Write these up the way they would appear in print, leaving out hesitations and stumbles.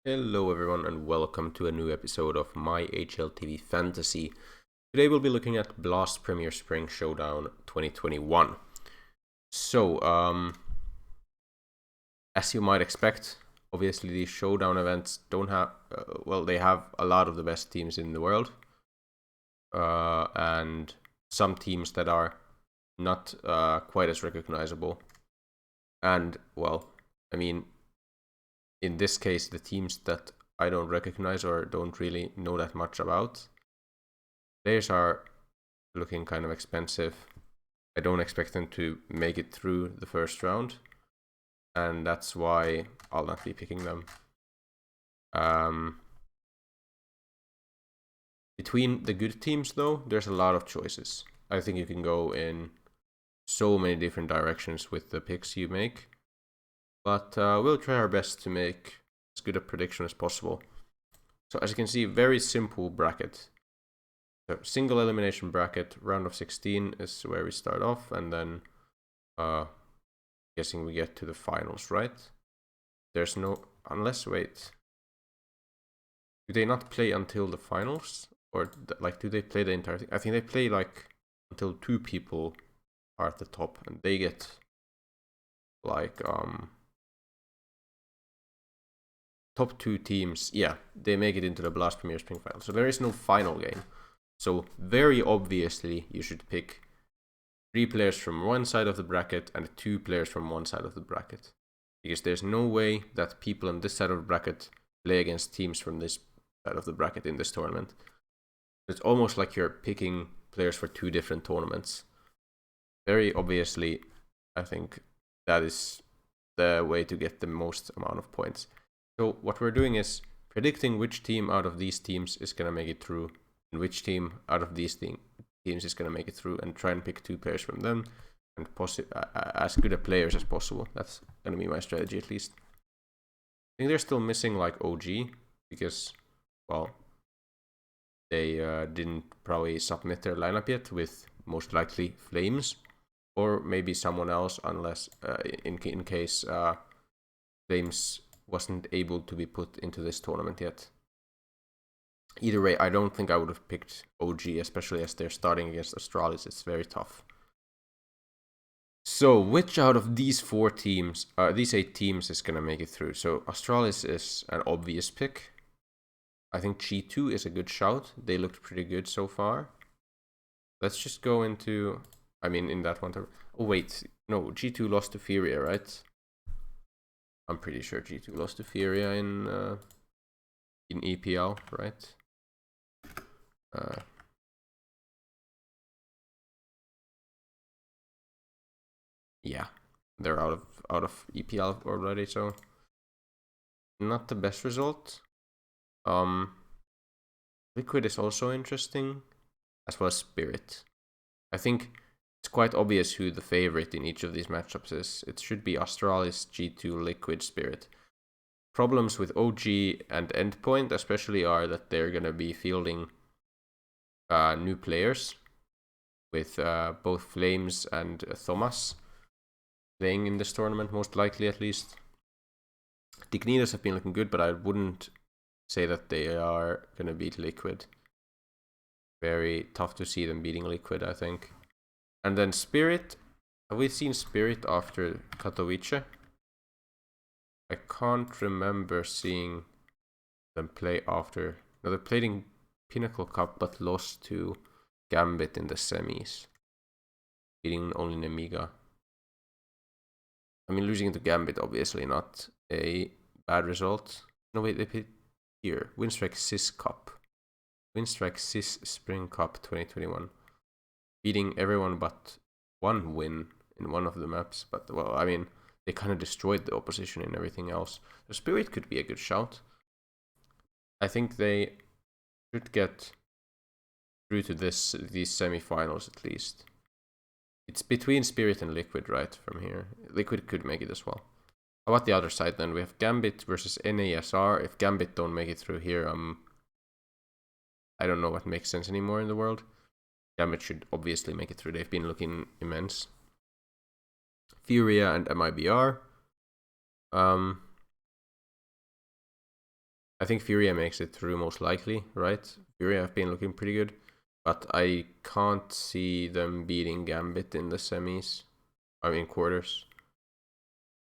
Hello everyone and welcome to a new episode of my HLTV Fantasy. Today we'll be looking at Blast Premier Spring Showdown 2021. So, as you might expect, obviously these showdown events don't have, they have a lot of the best teams in the world. And some teams that are not quite as recognizable. And, in this case, the teams that I don't recognize or don't really know that much about, players are looking kind of expensive. I don't expect them to make it through the first round, and that's why I'll not be picking them. Between the good teams, though, there's a lot of choices. I think you can go in so many different directions with the picks you make, but we'll try our best to make as good a prediction as possible. So as you can see, very simple bracket. So single elimination bracket, round of 16 is where we start off, and then guessing we get to the finals, right? There's no, unless, wait, do they not play until the finals? Or like, do they play the entire thing? I think they play like until 2 people are at the top, and they get like top 2 teams, yeah, they make it into the Blast Premier Spring final. So there is no final game. So very obviously you should pick 3 players from one side of the bracket and 2 players from one side of the bracket. Because there's no way that people on this side of the bracket play against teams from this side of the bracket in this tournament. It's almost like you're picking players for 2 different tournaments. Very obviously, I think that is the way to get the most amount of points. So what we're doing is predicting which team out of these teams is going to make it through, and which team out of these teams is going to make it through, and try and pick 2 players from them, and as good a players as possible. That's going to be my strategy, at least. I think they're still missing like OG, because, well, they didn't probably submit their lineup yet, with most likely Flames, or maybe someone else, unless in case Flames wasn't able to be put into this tournament yet. Either way, I don't think I would have picked OG, especially as they're starting against Astralis. It's very tough. So, which out of these 4 teams, these 8 teams, is going to make it through? So, Astralis is an obvious pick. I think G2 is a good shout. They looked pretty good so far. Let's just go into, in that one. Oh, wait. No, G2 lost to Furia, right? I'm pretty sure G2 lost to Furia in EPL, right? Yeah, they're out of EPL already, so not the best result. Liquid is also interesting, as well as Spirit. I think it's quite obvious who the favorite in each of these matchups is. It should be Astralis, G2, Liquid, Spirit. Problems with OG and Endpoint especially are that they're going to be fielding new players, with both Flames and Thomas playing in this tournament, most likely at least. Dignitas have been looking good, but I wouldn't say that they are going to beat Liquid. Very tough to see them beating Liquid, I think. And then Spirit. Have we seen Spirit after Katowice? I can't remember seeing them play after. No, they played in Pinnacle Cup but lost to Gambit in the semis, beating only Nemiga. Losing to Gambit, obviously not a bad result. No, wait, they played here. Winstrike Sis Cup. Winstrike Sis Spring Cup 2021. Beating everyone but one win in one of the maps. But, well, they kind of destroyed the opposition in everything else. The Spirit could be a good shout. I think they should get through to these semi-finals at least. It's between Spirit and Liquid, right, from here. Liquid could make it as well. How about the other side then? We have Gambit versus NASR. If Gambit don't make it through here, I don't know what makes sense anymore in the world. Gambit should obviously make it through. They've been looking immense. Furia and MIBR. I think Furia makes it through most likely, right? Furia have been looking pretty good, but I can't see them beating Gambit in the semis. I mean quarters.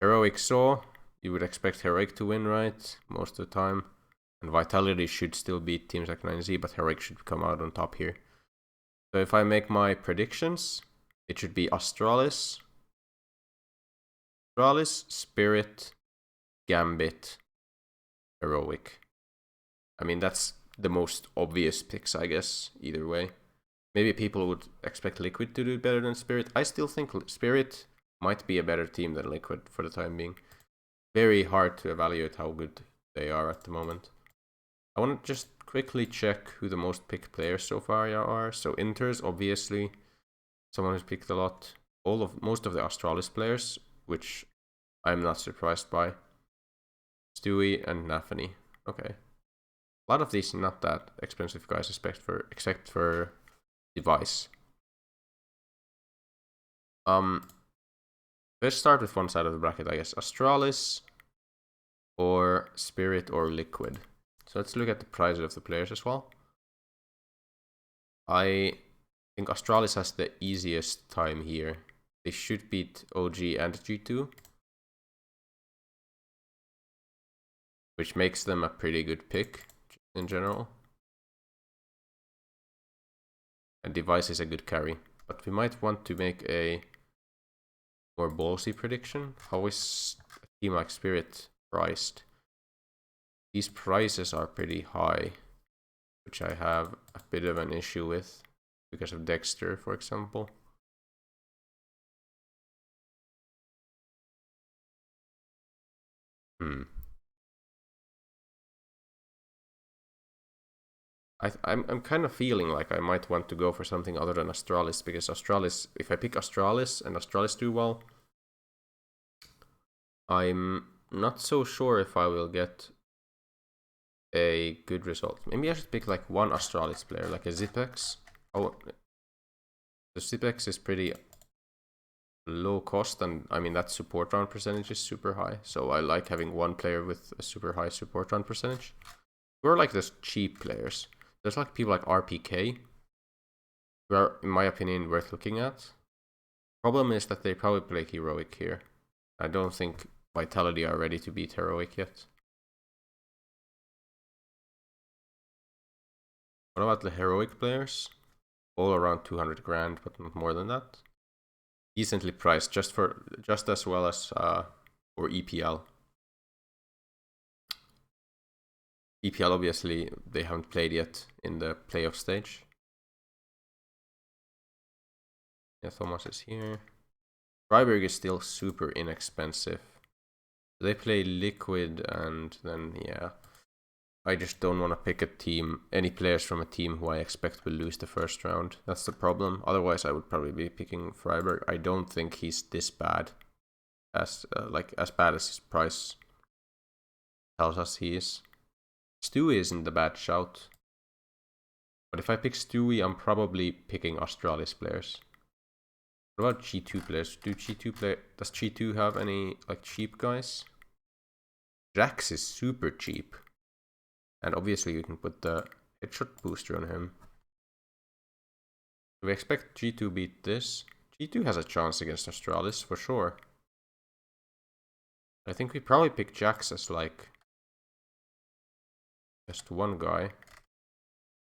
Heroic Saw, you would expect Heroic to win, right? Most of the time. And Vitality should still beat teams like 9Z, but Heroic should come out on top here. So if I make my predictions, it should be Astralis, Spirit, Gambit, Heroic. I mean, that's the most obvious picks, I guess, either way. Maybe people would expect Liquid to do better than Spirit. I still think Spirit might be a better team than Liquid for the time being. Very hard to evaluate how good they are at the moment. I want to just quickly check who the most picked players so far are. So Inter's obviously someone who's picked a lot. Most of the Astralis players, which I'm not surprised by. Stewie and Nafany. Okay. A lot of these not that expensive guys, except for Device. Let's start with one side of the bracket, I guess. Astralis or Spirit or Liquid. So let's look at the prices of the players as well. I think Astralis has the easiest time here. They should beat OG and G2, which makes them a pretty good pick in general. And Device is a good carry, but we might want to make a more ballsy prediction. How is a team like Spirit priced? These prices are pretty high, which I have a bit of an issue with because of Dexter, for example. I'm kind of feeling like I might want to go for something other than Astralis, because Astralis, if I pick Astralis and Astralis do well, I'm not so sure if I will get a good result. Maybe I should pick like one Astralis player, like a Zipex. Oh, the Zipex is pretty low cost, and I mean that support round percentage is super high, so I like having one player with a super high support round percentage. We're like the cheap players. There's like people like RPK, who are, in my opinion, worth looking at. Problem is that they probably play Heroic here. I don't think Vitality are ready to beat Heroic yet. What about the Heroic players? All around 200 grand, but not more than that. Decently priced, just as well as for EPL. EPL, obviously, they haven't played yet in the playoff stage. Yeah, Thomas is here. Freiburg is still super inexpensive. They play Liquid, and then, yeah. I just don't want to pick any players from a team who I expect will lose the first round. That's the problem. Otherwise, I would probably be picking Freiburg. I don't think he's this bad, as bad as his price tells us he is. Stewie isn't a bad shout. But if I pick Stewie, I'm probably picking Astralis players. What about G2 players? Does G2 have any like cheap guys? Jax is super cheap. And obviously you can put the headshot booster on him. Do we expect G2 beat this? G2 has a chance against Astralis for sure. I think we probably pick Jax as like just one guy.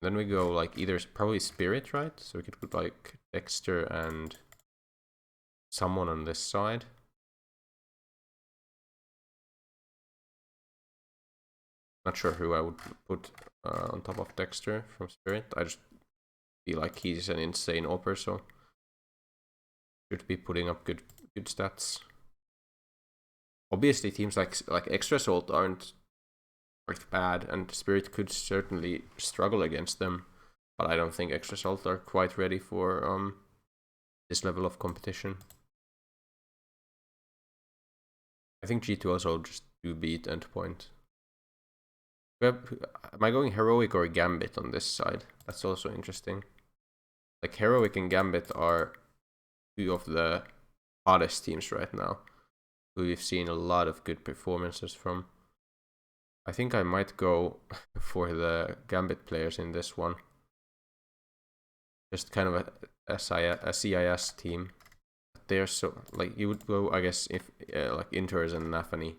Then we go like either probably Spirit, right? So we could put like Dexter and someone on this side. Not sure who I would put on top of Dexter from Spirit. I just feel like he's an insane OPer, so should be putting up good stats. Obviously, teams like Extra Salt aren't bad, and Spirit could certainly struggle against them. But I don't think Extra Salt are quite ready for this level of competition. I think G2 also just do beat Endpoint. Am I going Heroic or Gambit on this side? That's also interesting. Like Heroic and Gambit are two of the hottest teams right now, who we've seen a lot of good performances from. I think I might go for the Gambit players in this one. Just kind of a CIS team. They're so, like, you would go, I guess, if like Inters and Nafany,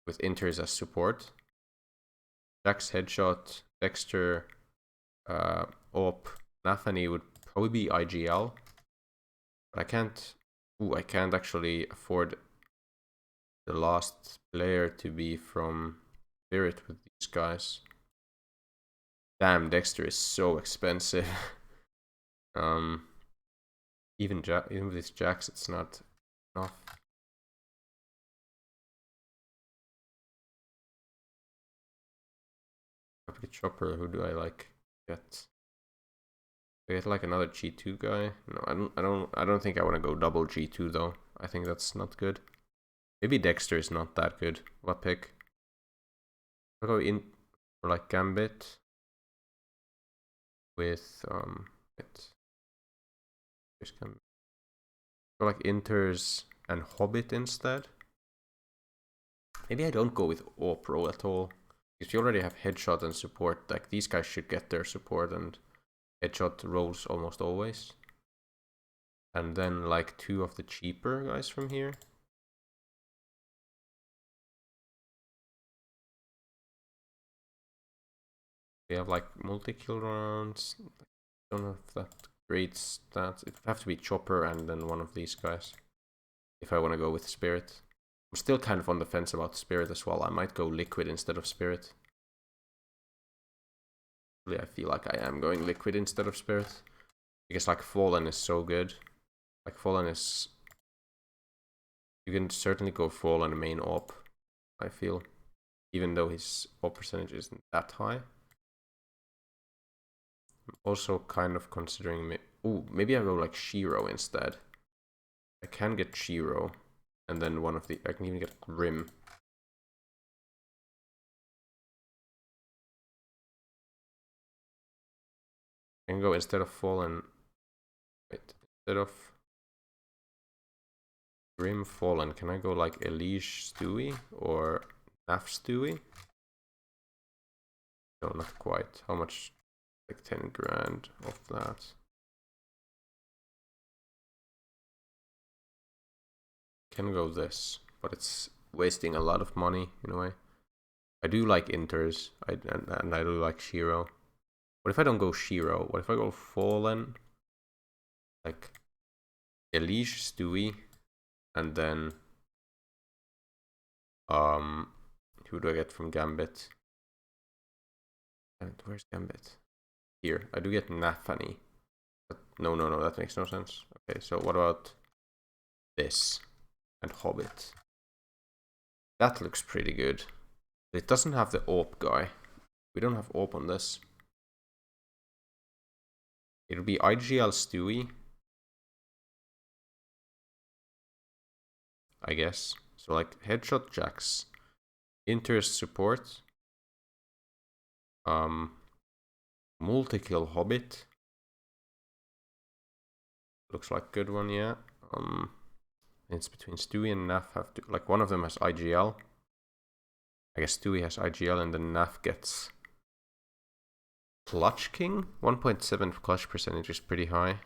with Inters as support. Jax headshot, Dexter, Op, Nafany would probably be IGL. But I can't. I can't actually afford the last player to be from Spirit with these guys. Damn, Dexter is so expensive. Even with these Jax, it's not enough. Chopper, who do I like get? I get like another G2 guy. No, I don't think I want to go double G2 though. I think that's not good. Maybe Dexter is not that good. What pick? I'll go in for like Gambit with go like Inters and Hobbit instead. Maybe I don't go with Pro at all. Because you already have headshot and support. Like, these guys should get their support and headshot rolls almost always. And then like 2 of the cheaper guys from here. They have like multi-kill rounds. I don't know if that great stats. It would have to be Chopper and then one of these guys. If I want to go with Spirit. I'm still kind of on the fence about Spirit as well. I might go Liquid instead of Spirit. I feel like I am going Liquid instead of Spirit. Because like Fallen is so good. Like Fallen is... You can certainly go Fallen main op, I feel. Even though his op percentage isn't that high. I'm also kind of considering... maybe I go like Shiro instead. I can get Shiro. And then one of the... I can even get Grim. I can go instead of Fallen... Wait, instead of Grim Fallen, can I go like Elige Stewie or Naf Stewie? No, not quite. How much? Like 10 grand of that. Can go this, but it's wasting a lot of money in a way. I do like Inters, and I do like Shiro. What if I don't go Shiro? What if I go Fallen? Like Elige Stewie, and then who do I get from Gambit? And where's Gambit? Here, I do get Nafany. But no, that makes no sense. Okay, so what about this and Hobbit? That looks pretty good. It doesn't have the AWP guy. We don't have AWP on this. It'll be IGL Stewie, I guess. So like headshot Jax, Inter's support, multi-kill Hobbit. Looks like good one, yeah. It's between Stewie and Naf. Have to, like, one of them has IGL. I guess Stewie has IGL, and then Naf gets Clutch King. 1.7 clutch percentage is pretty high.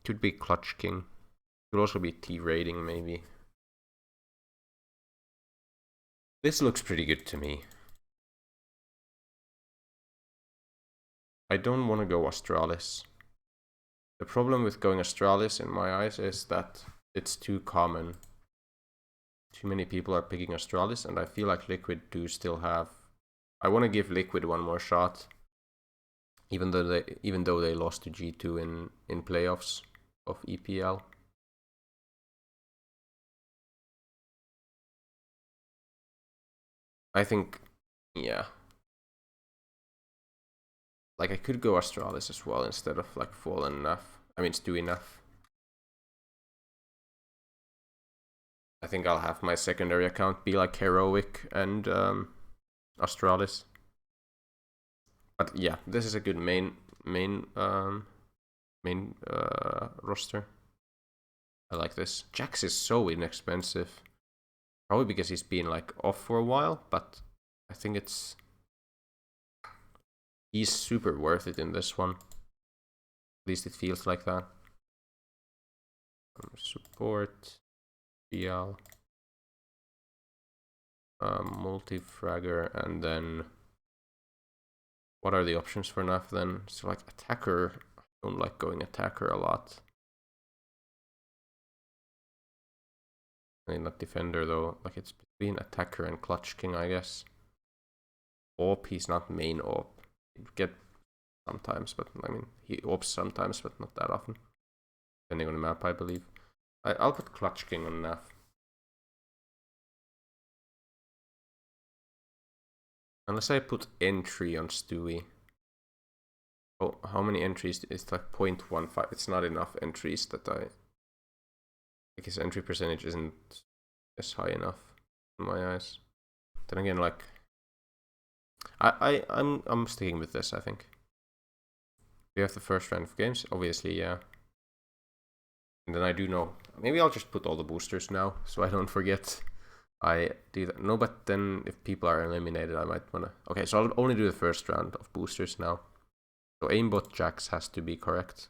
Could be Clutch King. Could also be T rating, maybe. This looks pretty good to me. I don't want to go Astralis. The problem with going Astralis in my eyes is that it's too common. Too many people are picking Astralis, and I feel like Liquid do still have... I want to give Liquid one more shot. Even though they lost to G2 in playoffs of EPL. I think, yeah. Like, I could go Astralis as well instead of like Fallen Naf. I mean, Stewie Naf. I think I'll have my secondary account be like Heroic and Astralis. But yeah, this is a good main roster. I like this. Jax is so inexpensive. Probably because he's been like off for a while, but I think he's super worth it in this one. At least it feels like that. Support, BL, multi-fragger, and then what are the options for NAF then? So like attacker, I don't like going attacker a lot. I mean, not defender though, like it's between attacker and clutch king, I guess. AWP, he's not main AWP. You get sometimes, but I mean, he AWPs sometimes, but not that often. Depending on the map, I believe. I'll put clutch king on NAF. Unless I put entry on Stewie. Oh, how many entries? It's like 0.15. It's not enough entries that I... Like his entry percentage isn't as high enough in my eyes. Then again, like... I'm sticking with this, I think. We have the first round of games, obviously, yeah. And then I do know... Maybe I'll just put all the boosters now, so I don't forget I do that. No, but then if people are eliminated, I might wanna... Okay, so I'll only do the first round of boosters now. So aimbot jacks has to be correct.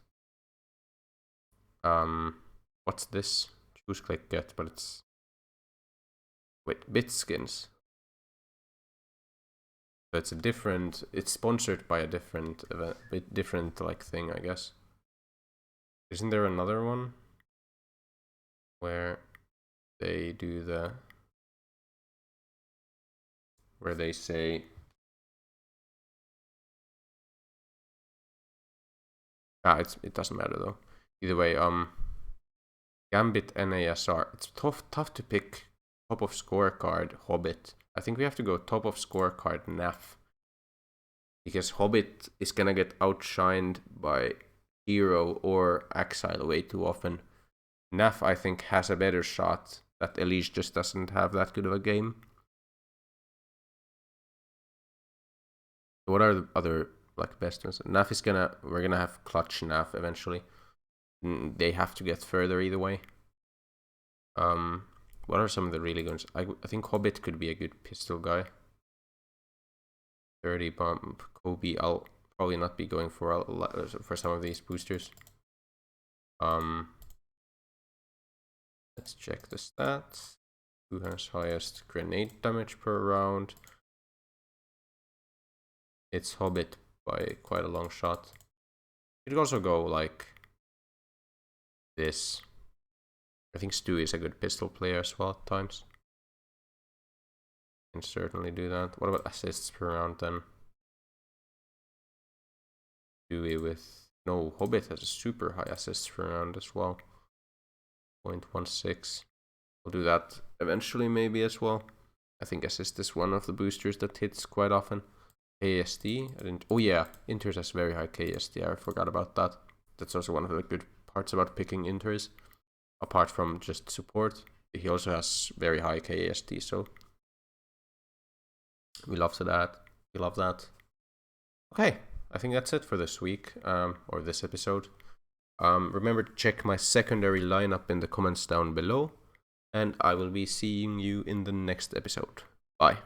What's this? Choose click get, but it's... Wait, bit skins. So it's a different... It's sponsored by a different event, different like thing, I guess. Isn't there another one where they do the... Where they say... it doesn't matter though. Either way, Gambit NASR. It's tough to pick top of scorecard Hobbit. I think we have to go top of scorecard NAF. Because Hobbit is gonna get outshined by Hero or Exile way too often. NAF, I think, has a better shot. That Elise just doesn't have that good of a game. What are the other like best ones? NAF is we're gonna have clutch NAF eventually. They have to get further either way. What are some of the really good ones? I think Hobbit could be a good pistol guy. 30 bump, Kobe. I'll probably not be going for some of these boosters. Let's check the stats. Who has highest grenade damage per round? It's Hobbit by quite a long shot. You could also go like this. I think Stu is a good pistol player as well at times. Can certainly do that. What about assists per round then? Stewie with... No, Hobbit has a super high assists per round as well. 0.16. We'll do that eventually maybe as well. I think assist is one of the boosters that hits quite often. KSD. Oh yeah, Inters has very high KSD. I forgot about that. That's also one of the good parts about picking Inters. Apart from just support, he also has very high KSD, so we love that. We love that. Okay, I think that's it for this week, or this episode. Remember to check my secondary lineup in the comments down below, and I will be seeing you in the next episode. Bye.